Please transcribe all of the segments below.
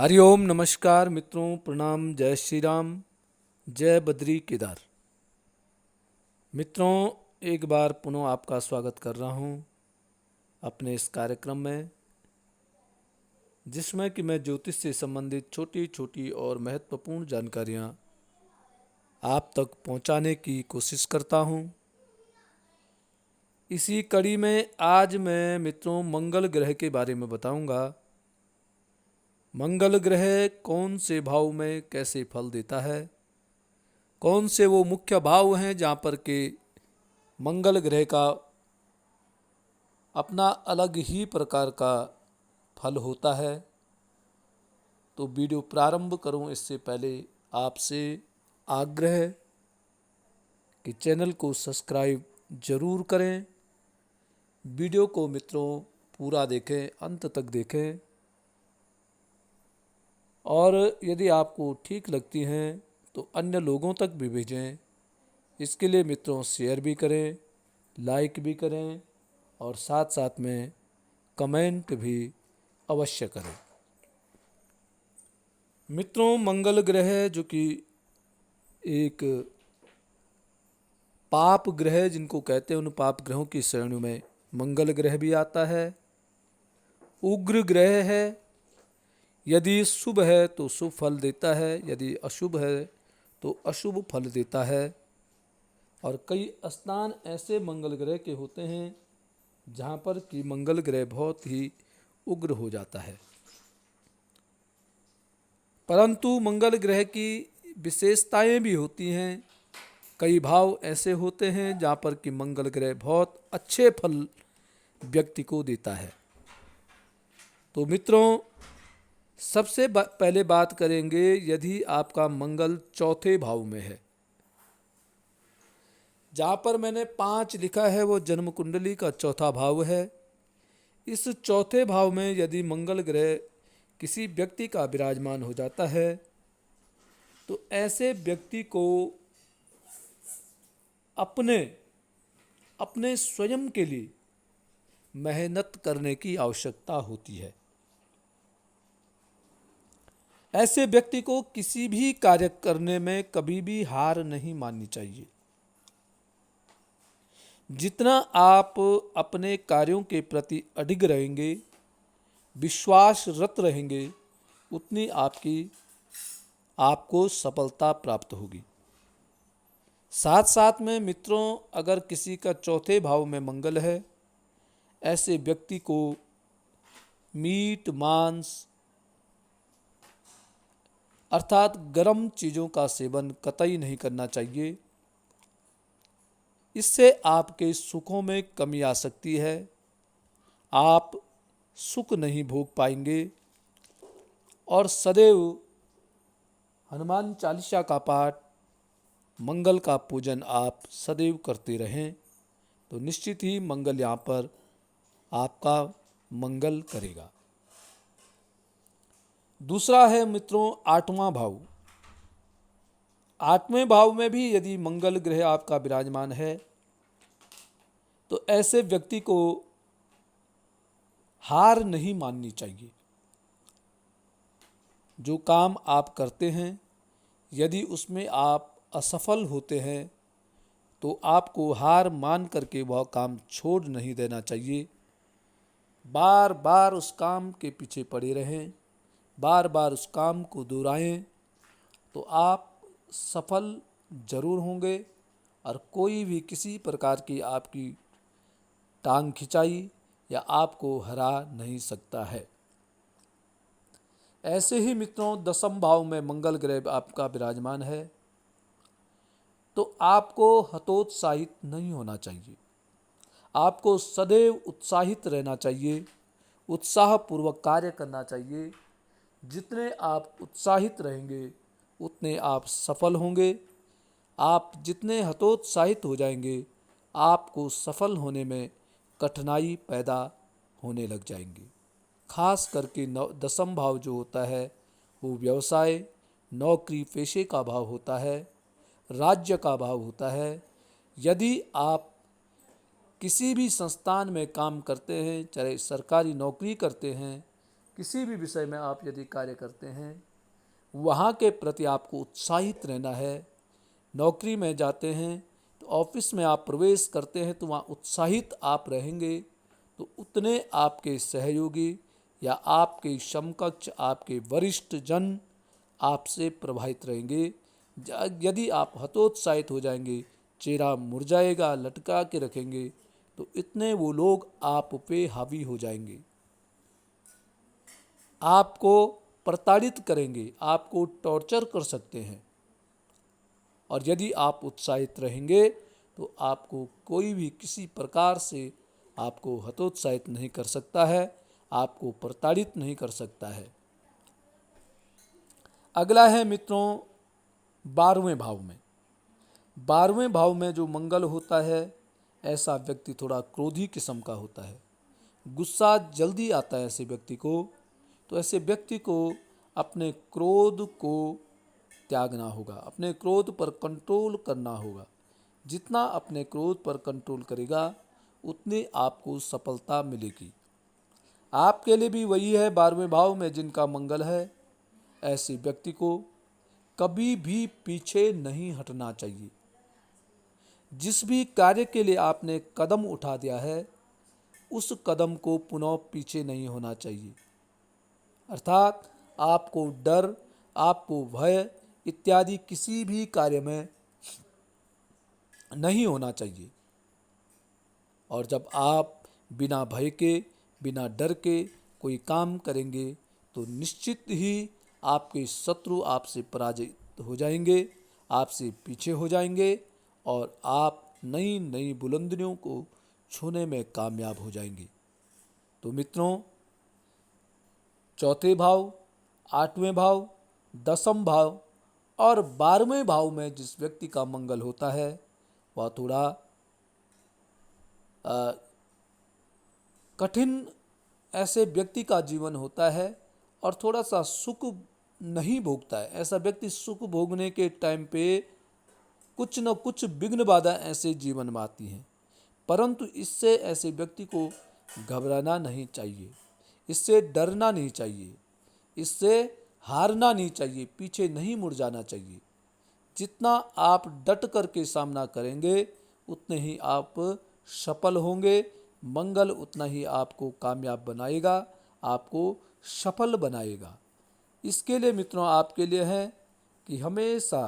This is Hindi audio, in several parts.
हरिओम नमस्कार मित्रों, प्रणाम, जय श्री राम, जय बद्री केदार। मित्रों, एक बार पुनः आपका स्वागत कर रहा हूं अपने इस कार्यक्रम में, जिसमें कि मैं ज्योतिष से संबंधित छोटी छोटी और महत्वपूर्ण जानकारियां आप तक पहुंचाने की कोशिश करता हूं। इसी कड़ी में आज मैं मित्रों मंगल ग्रह के बारे में बताऊंगा। मंगल ग्रह कौन से भाव में कैसे फल देता है, कौन से वो मुख्य भाव हैं जहाँ पर के मंगल ग्रह का अपना अलग ही प्रकार का फल होता है। तो वीडियो प्रारंभ करूं इससे पहले आपसे आग्रह है कि चैनल को सब्सक्राइब जरूर करें। वीडियो को मित्रों पूरा देखें, अंत तक देखें, और यदि आपको ठीक लगती हैं तो अन्य लोगों तक भी भेजें। इसके लिए मित्रों शेयर भी करें, लाइक भी करें और साथ साथ में कमेंट भी अवश्य करें। मित्रों, मंगल ग्रह जो कि एक पाप ग्रह जिनको कहते हैं, उन पाप ग्रहों की श्रेणी में मंगल ग्रह भी आता है। उग्र ग्रह है, यदि शुभ है तो शुभ फल देता है, यदि अशुभ है तो अशुभ फल देता है। और कई स्थान ऐसे मंगल ग्रह के होते हैं जहाँ पर कि मंगल ग्रह बहुत ही उग्र हो जाता है। परंतु मंगल ग्रह की विशेषताएं भी होती हैं। कई भाव ऐसे होते हैं जहाँ पर कि मंगल ग्रह बहुत अच्छे फल व्यक्ति को देता है। तो मित्रों, सबसे पहले बात करेंगे यदि आपका मंगल चौथे भाव में है। जहाँ पर मैंने 5 लिखा है वो जन्म कुंडली का चौथा भाव है। इस चौथे भाव में यदि मंगल ग्रह किसी व्यक्ति का विराजमान हो जाता है तो ऐसे व्यक्ति को अपने अपने स्वयं के लिए मेहनत करने की आवश्यकता होती है। ऐसे व्यक्ति को किसी भी कार्य करने में कभी भी हार नहीं माननी चाहिए। जितना आप अपने कार्यों के प्रति अडिग रहेंगे, विश्वासरत रहेंगे, उतनी आपको सफलता प्राप्त होगी। साथ साथ में मित्रों, अगर किसी का चौथे भाव में मंगल है, ऐसे व्यक्ति को मीट मांस अर्थात गर्म चीज़ों का सेवन कतई नहीं करना चाहिए। इससे आपके सुखों में कमी आ सकती है, आप सुख नहीं भोग पाएंगे। और सदैव हनुमान चालीसा का पाठ, मंगल का पूजन आप सदैव करते रहें तो निश्चित ही मंगल यहाँ पर आपका मंगल करेगा। दूसरा है मित्रों 8वां भाव। 8वें भाव में भी यदि मंगल ग्रह आपका विराजमान है तो ऐसे व्यक्ति को हार नहीं माननी चाहिए। जो काम आप करते हैं यदि उसमें आप असफल होते हैं तो आपको हार मान करके वह काम छोड़ नहीं देना चाहिए। बार बार उस काम के पीछे पड़े रहें, बार बार उस काम को दोहराएं तो आप सफल जरूर होंगे और कोई भी किसी प्रकार की आपकी टांग खिंचाई या आपको हरा नहीं सकता है। ऐसे ही मित्रों 10वें भाव में मंगल ग्रह आपका विराजमान है तो आपको हतोत्साहित नहीं होना चाहिए। आपको सदैव उत्साहित रहना चाहिए, उत्साहपूर्वक कार्य करना चाहिए। जितने आप उत्साहित रहेंगे उतने आप सफल होंगे। आप जितने हतोत्साहित हो जाएंगे आपको सफल होने में कठिनाई पैदा होने लग जाएंगी। खास करके 10वां भाव जो होता है वो व्यवसाय, नौकरी पेशे का भाव होता है, राज्य का भाव होता है। यदि आप किसी भी संस्थान में काम करते हैं, चाहे सरकारी नौकरी करते हैं किसी भी विषय में आप यदि कार्य करते हैं, वहाँ के प्रति आपको उत्साहित रहना है। नौकरी में जाते हैं तो ऑफिस में आप प्रवेश करते हैं तो वहाँ उत्साहित आप रहेंगे तो उतने आपके सहयोगी या आपके समकक्ष, आपके वरिष्ठ जन आपसे प्रभावित रहेंगे। यदि आप हतोत्साहित हो जाएंगे, चेहरा मुरझाएगा, लटका के रखेंगे, तो इतने वो लोग आप पे हावी हो जाएंगे, आपको प्रताड़ित करेंगे, आपको टॉर्चर कर सकते हैं। और यदि आप उत्साहित रहेंगे तो आपको कोई भी किसी प्रकार से आपको हतोत्साहित नहीं कर सकता है, आपको प्रताड़ित नहीं कर सकता है। अगला है मित्रों 12वें भाव में। 12वें भाव में जो मंगल होता है, ऐसा व्यक्ति थोड़ा क्रोधी किस्म का होता है, गुस्सा जल्दी आता है ऐसे व्यक्ति को। तो ऐसे व्यक्ति को अपने क्रोध को त्यागना होगा, अपने क्रोध पर कंट्रोल करना होगा। जितना अपने क्रोध पर कंट्रोल करेगा उतनी आपको सफलता मिलेगी। आपके लिए भी वही है। 12वें भाव में जिनका मंगल है, ऐसे व्यक्ति को कभी भी पीछे नहीं हटना चाहिए। जिस भी कार्य के लिए आपने कदम उठा दिया है, उस कदम को पुनः पीछे नहीं होना चाहिए। अर्थात आपको डर, आपको भय इत्यादि किसी भी कार्य में नहीं होना चाहिए। और जब आप बिना भय के, बिना डर के कोई काम करेंगे तो निश्चित ही आपके शत्रु आपसे पराजित हो जाएंगे, आपसे पीछे हो जाएंगे और आप नई नई बुलंदियों को छूने में कामयाब हो जाएंगे। तो मित्रों, चौथे भाव, 8वें भाव, 10वें भाव और 12वें भाव में जिस व्यक्ति का मंगल होता है, वह थोड़ा कठिन ऐसे व्यक्ति का जीवन होता है और थोड़ा सा सुख नहीं भोगता है। ऐसा व्यक्ति सुख भोगने के टाइम पे कुछ न कुछ विघ्न बाधा ऐसे जीवन में आती हैं, परंतु इससे ऐसे व्यक्ति को घबराना नहीं चाहिए, इससे डरना नहीं चाहिए, इससे हारना नहीं चाहिए, पीछे नहीं मुड़ जाना चाहिए। जितना आप डट करके सामना करेंगे उतने ही आप सफल होंगे। मंगल उतना ही आपको कामयाब बनाएगा, आपको सफल बनाएगा। इसके लिए मित्रों आपके लिए है कि हमेशा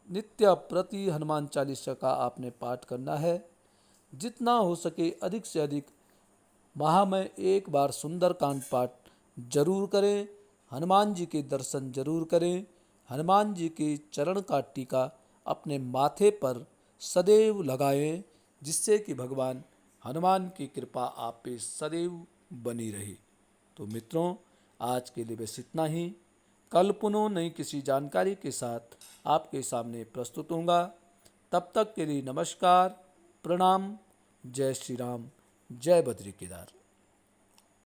नित्य प्रति हनुमान चालीसा का आपने पाठ करना है। जितना हो सके अधिक से अधिक माह में एक बार सुंदरकांड पाठ जरूर करें, हनुमान जी के दर्शन जरूर करें, हनुमान जी के चरण का टीका अपने माथे पर सदैव लगाएं, जिससे कि भगवान हनुमान की कृपा आप पे सदैव बनी रहे। तो मित्रों, आज के लिए बस इतना ही। कल पुनः नई किसी जानकारी के साथ आपके सामने प्रस्तुत होऊंगा। तब तक के लिए नमस्कार, प्रणाम, जय श्री राम, जय बद्री केदार।